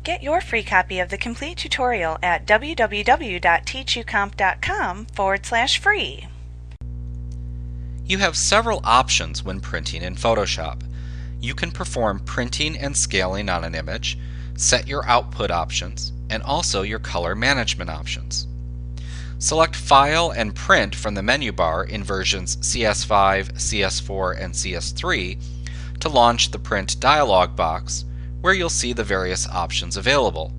Get your free copy of the complete tutorial at www.teachucomp.com/free. You have several options when printing in Photoshop. You can perform printing and scaling on an image, set your output options, and also your color management options. Select File and Print from the menu bar in versions CS5, CS4, and CS3 to launch the Print dialog box, where you'll see the various options available.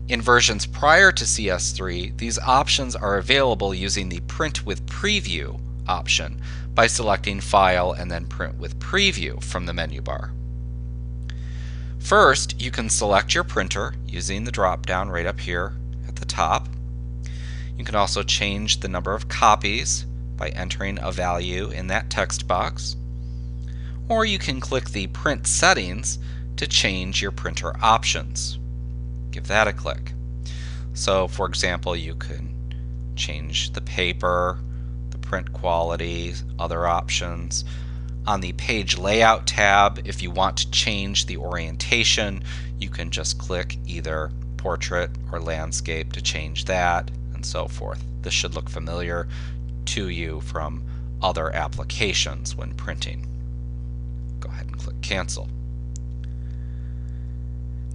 In versions prior to CS3, these options are available using the Print with Preview option by selecting File and then Print with Preview from the menu bar. First, you can select your printer using the drop-down right up here at the top. You can also change the number of copies by entering a value in that text box. Or you can click the Print Settings to change your printer options. Give that a click. So, for example, you can change the paper, the print quality, other options. On the Page Layout tab, if you want to change the orientation, you can just click either Portrait or Landscape to change that, and so forth. This should look familiar to you from other applications when printing. Go ahead and click Cancel.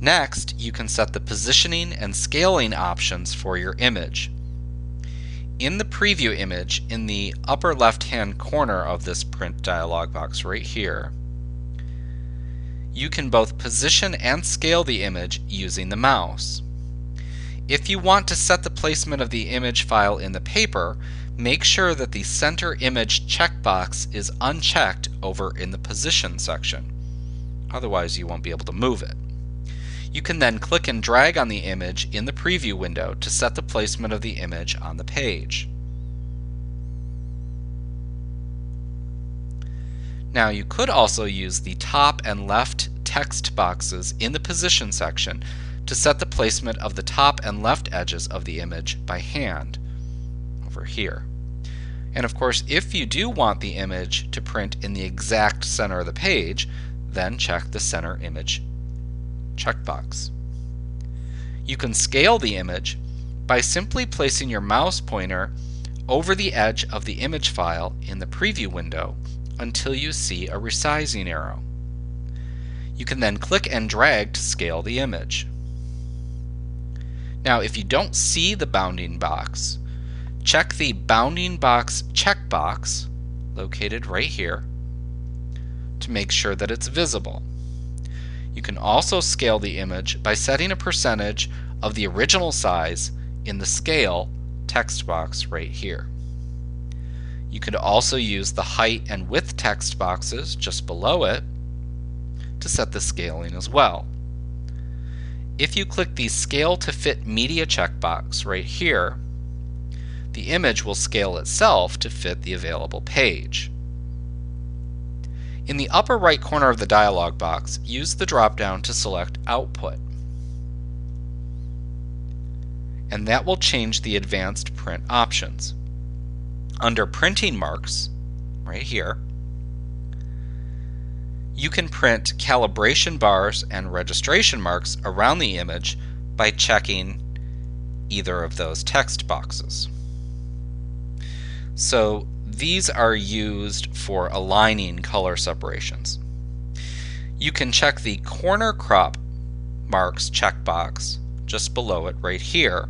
Next, you can set the positioning and scaling options for your image. In the preview image, in the upper left-hand corner of this print dialog box right here, you can both position and scale the image using the mouse. If you want to set the placement of the image file in the paper, make sure that the Center Image checkbox is unchecked over in the Position section. Otherwise, you won't be able to move it. You can then click and drag on the image in the preview window to set the placement of the image on the page. Now, you could also use the top and left text boxes in the Position section to set the placement of the top and left edges of the image by hand over here. And of course, if you do want the image to print in the exact center of the page, then check the Center Image checkbox. You can scale the image by simply placing your mouse pointer over the edge of the image file in the preview window until you see a resizing arrow. You can then click and drag to scale the image. Now, if you don't see the bounding box, check the Bounding Box checkbox located right here to make sure that it's visible. You can also scale the image by setting a percentage of the original size in the Scale text box right here. You could also use the height and width text boxes just below it to set the scaling as well. If you click the Scale to Fit Media checkbox right here, the image will scale itself to fit the available page. In the upper right corner of the dialog box, use the drop-down to select Output. And that will change the advanced print options. Under Printing Marks, right here, you can print calibration bars and registration marks around the image by checking either of those text boxes. So these are used for aligning color separations. You can check the Corner Crop Marks checkbox just below it right here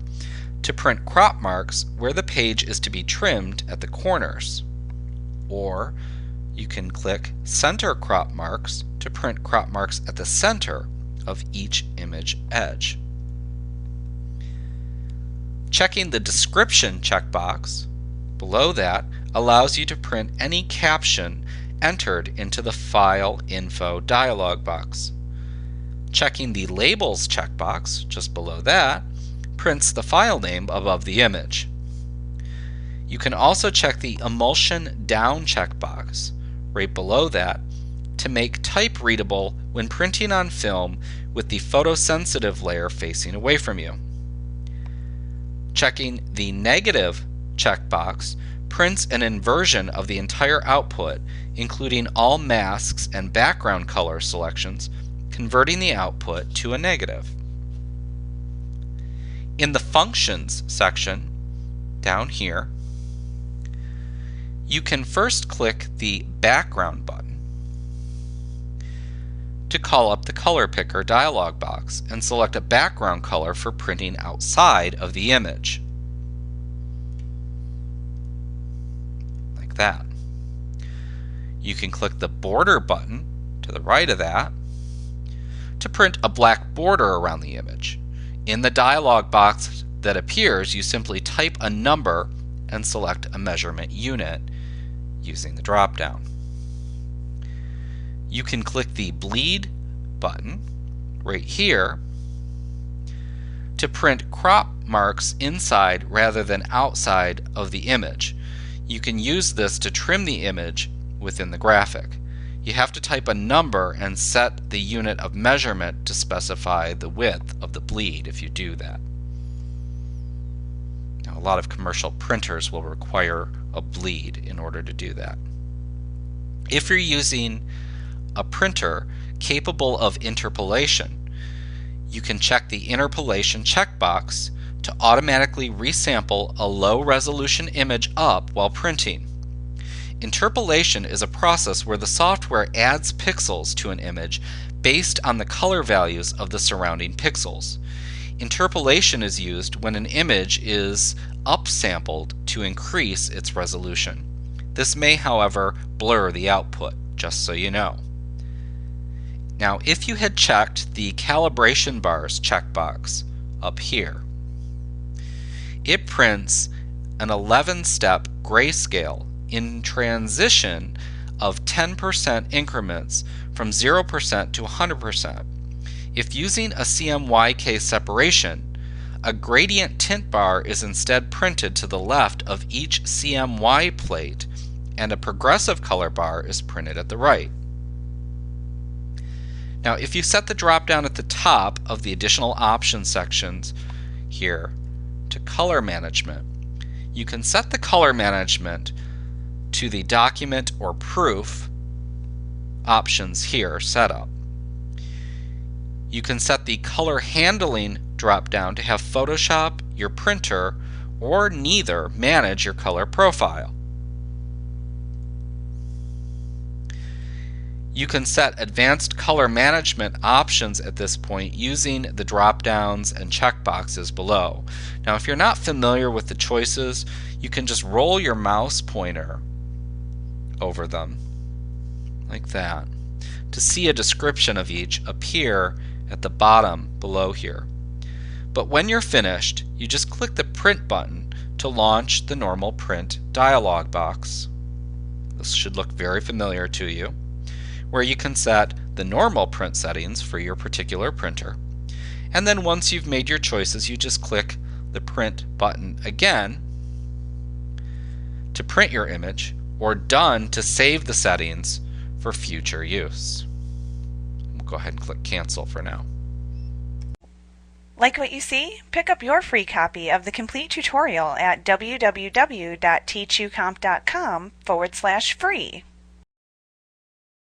to print crop marks where the page is to be trimmed at the corners. Or you can click Center Crop Marks to print crop marks at the center of each image edge. Checking the Description checkbox below that allows you to print any caption entered into the File Info dialog box. Checking the Labels checkbox just below that prints the file name above the image. You can also check the Emulsion Down checkbox right below that to make type readable when printing on film with the photosensitive layer facing away from you. Checking the Negative checkbox prints an inversion of the entire output, including all masks and background color selections, converting the output to a negative. In the Functions section down here, you can first click the Background button to call up the Color Picker dialog box and select a background color for printing outside of the image. Like that. You can click the Border button to the right of that to print a black border around the image. In the dialog box that appears, you simply type a number and select a measurement unit using the drop-down. You can click the Bleed button right here to print crop marks inside rather than outside of the image. You can use this to trim the image within the graphic. You have to type a number and set the unit of measurement to specify the width of the bleed if you do that. Now, a lot of commercial printers will require a bleed in order to do that. If you're using a printer capable of interpolation, you can check the interpolation checkbox to automatically resample a low-resolution image up while printing. Interpolation is a process where the software adds pixels to an image based on the color values of the surrounding pixels. Interpolation is used when an image is upsampled to increase its resolution. This may, however, blur the output, just so you know. Now, if you had checked the calibration bars checkbox up here, it prints an 11-step grayscale in transition of 10% increments from 0% to 100%. If using a CMYK separation, a gradient tint bar is instead printed to the left of each CMY plate, and a progressive color bar is printed at the right. Now, if you set the drop-down at the top of the additional options sections here to color management, you can set the color management to the document or proof options here setup. You can set the color handling drop-down to have Photoshop, your printer, or neither manage your color profile. You can set advanced color management options at this point using the drop-downs and checkboxes below. Now, if you're not familiar with the choices, you can just roll your mouse pointer over them like that to see a description of each appear at the bottom below here. But when you're finished, you just click the Print button to launch the normal print dialog box. This should look very familiar to you, where you can set the normal print settings for your particular printer. And then once you've made your choices, you just click the Print button again to print your image, or Done to save the settings for future use. We'll go ahead and click Cancel for now. Like what you see? Pick up your free copy of the complete tutorial at www.teachucomp.com/free.